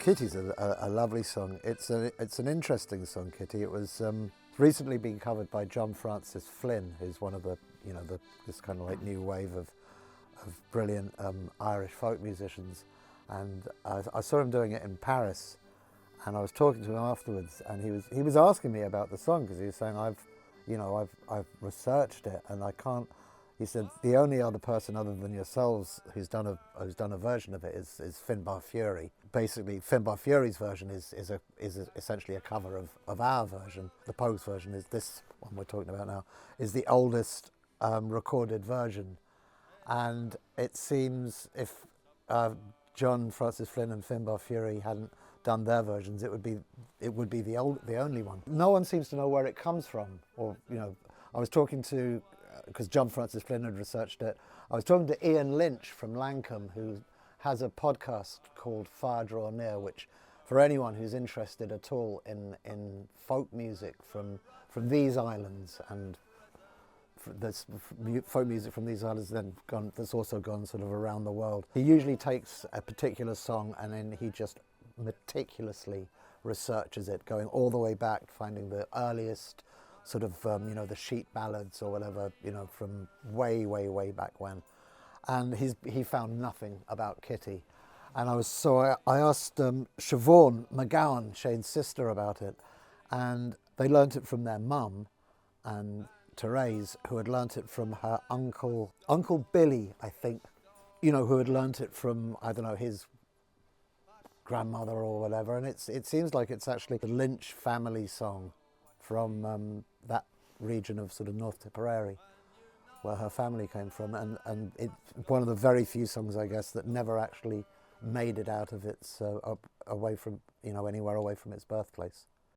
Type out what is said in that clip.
Kitty's a lovely song. It's an interesting song, Kitty. It was recently been covered by John Francis Flynn, who's one of the this kind of like new wave of brilliant Irish folk musicians, and I saw him doing it in Paris, and I was talking to him afterwards, and he was asking me about the song because he was saying I've researched it and I can't. He said the only other person other than yourselves who's done a version of it is Finbar Fury. Basically, Finbar Fury's version is essentially a cover of our version. The Pogues version is this one we're talking about now, is the oldest recorded version, and it seems if John Francis Flynn and Finbar Fury hadn't done their versions, it would be the only one. No one seems to know where it comes from, or I was talking to. Because John Francis Flynn had researched it. I was talking to Ian Lynch from Lankham, who has a podcast called Fire Draw Near, which for anyone who's interested at all in folk music from these islands, and there's folk music from these islands that's also gone sort of around the world. He usually takes a particular song and then he just meticulously researches it, going all the way back, finding the earliest sort of, the sheet ballads or whatever, from way, way, way back when. And he found nothing about Kitty. And I asked Siobhan McGowan, Shane's sister, about it. And they learnt it from their mum, and Therese, who had learnt it from her Uncle Billy, I think, who had learnt it from, I don't know, his grandmother or whatever. And it seems like it's actually the Lynch family song from that region of sort of North Tipperary, where her family came from, and it's one of the very few songs, I guess, that never actually made it out of its away from anywhere away from its birthplace.